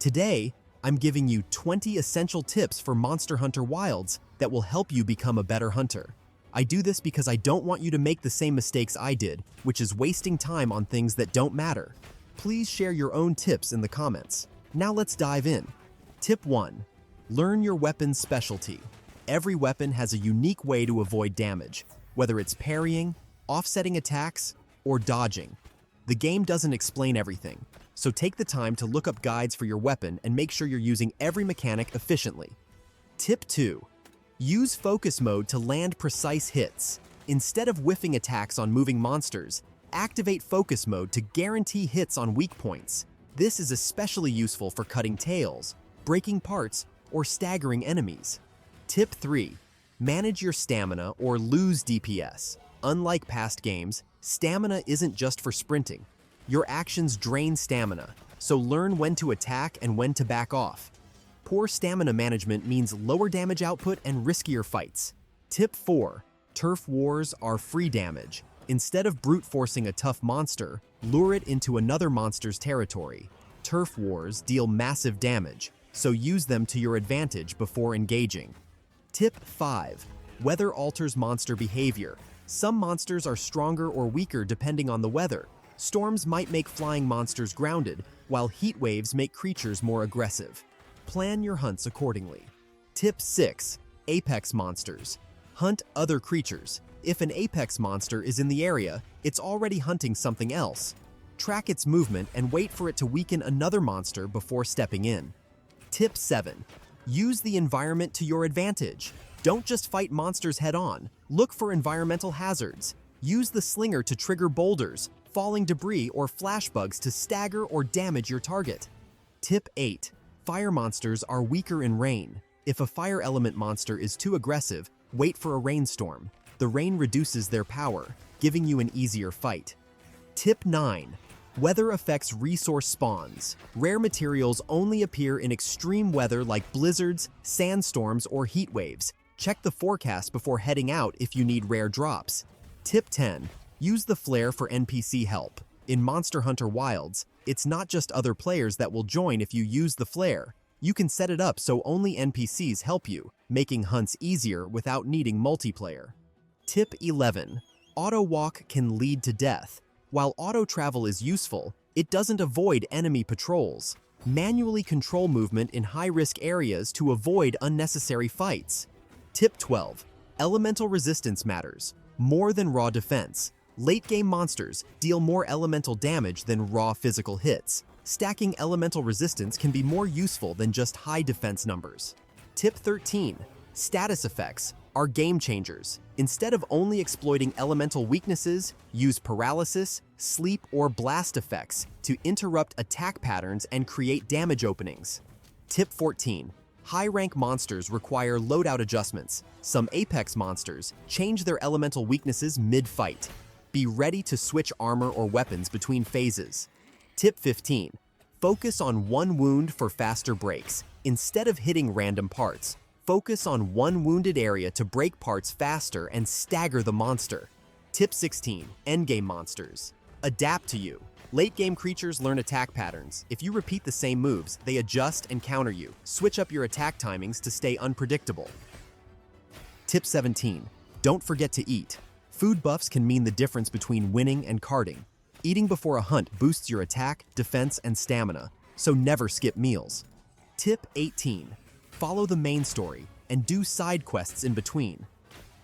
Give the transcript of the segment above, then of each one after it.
Today, I'm giving you 20 essential tips for Monster Hunter Wilds that will help you become a better hunter. I do this because I don't want you to make the same mistakes I did, which is wasting time on things that don't matter. Please share your own tips in the comments. Now let's dive in. Tip 1. Learn your weapon's specialty. Every weapon has a unique way to avoid damage, whether it's parrying, offsetting attacks, or dodging. The game doesn't explain everything, so take the time to look up guides for your weapon and make sure you're using every mechanic efficiently. Tip 2. Use focus mode to land precise hits. Instead of whiffing attacks on moving monsters, activate focus mode to guarantee hits on weak points. This is especially useful for cutting tails, breaking parts, or staggering enemies. Tip 3. Manage your stamina or lose DPS. Unlike past games, stamina isn't just for sprinting. Your actions drain stamina, so learn when to attack and when to back off. Poor stamina management means lower damage output and riskier fights. Tip 4. Turf wars are free damage. Instead of brute forcing a tough monster, lure it into another monster's territory. Turf wars deal massive damage, so use them to your advantage before engaging. Tip 5. Weather alters monster behavior. Some monsters are stronger or weaker depending on the weather. Storms might make flying monsters grounded, while heat waves make creatures more aggressive. Plan your hunts accordingly. Tip 6. Apex monsters. Hunt other creatures. If an apex monster is in the area, it's already hunting something else. Track its movement and wait for it to weaken another monster before stepping in. Tip 7. Use the environment to your advantage. Don't just fight monsters head-on. Look for environmental hazards. Use the slinger to trigger boulders, falling debris, or flash bugs to stagger or damage your target. Tip 8. Fire monsters are weaker in rain. If a fire element monster is too aggressive, wait for a rainstorm. The rain reduces their power, giving you an easier fight. Tip 9. Weather affects resource spawns. Rare materials only appear in extreme weather like blizzards, sandstorms, or heat waves. Check the forecast before heading out if you need rare drops. Tip 10. Use the flare for NPC help. In Monster Hunter Wilds, it's not just other players that will join if you use the flare. You can set it up so only NPCs help you, making hunts easier without needing multiplayer. Tip 11. Auto walk can lead to death. While auto travel is useful, it doesn't avoid enemy patrols. Manually control movement in high-risk areas to avoid unnecessary fights. Tip 12. Elemental resistance matters more than raw defense. Late-game monsters deal more elemental damage than raw physical hits. Stacking elemental resistance can be more useful than just high defense numbers. Tip 13. Status effects are game changers. Instead of only exploiting elemental weaknesses, use paralysis, sleep, or blast effects to interrupt attack patterns and create damage openings. Tip 14. High-rank monsters require loadout adjustments. Some Apex monsters change their elemental weaknesses mid-fight. Be ready to switch armor or weapons between phases. Tip 15. Focus on one wound for faster breaks. Instead of hitting random parts, focus on one wounded area to break parts faster and stagger the monster. Tip 16. Endgame monsters. Adapt to you. Late-game creatures learn attack patterns. If you repeat the same moves, they adjust and counter you. Switch up your attack timings to stay unpredictable. Tip 17. Don't forget to eat. Food buffs can mean the difference between winning and carding. Eating before a hunt boosts your attack, defense, and stamina, so never skip meals. Tip 18. Follow the main story and do side quests in between.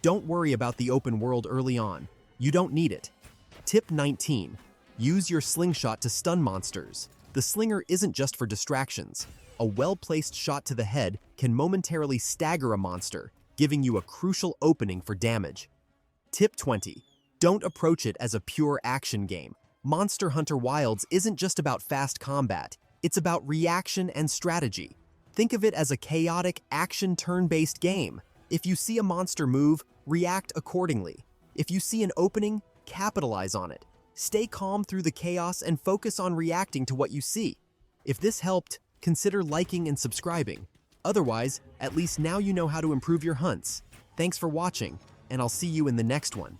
Don't worry about the open world early on. You don't need it. Tip 19. Use your slingshot to stun monsters. The slinger isn't just for distractions. A well-placed shot to the head can momentarily stagger a monster, giving you a crucial opening for damage. Tip 20. Don't approach it as a pure action game. Monster Hunter Wilds isn't just about fast combat. It's about reaction and strategy. Think of it as a chaotic, action turn-based game. If you see a monster move, react accordingly. If you see an opening, capitalize on it. Stay calm through the chaos and focus on reacting to what you see. If this helped, consider liking and subscribing. Otherwise, at least now you know how to improve your hunts. Thanks for watching, and I'll see you in the next one.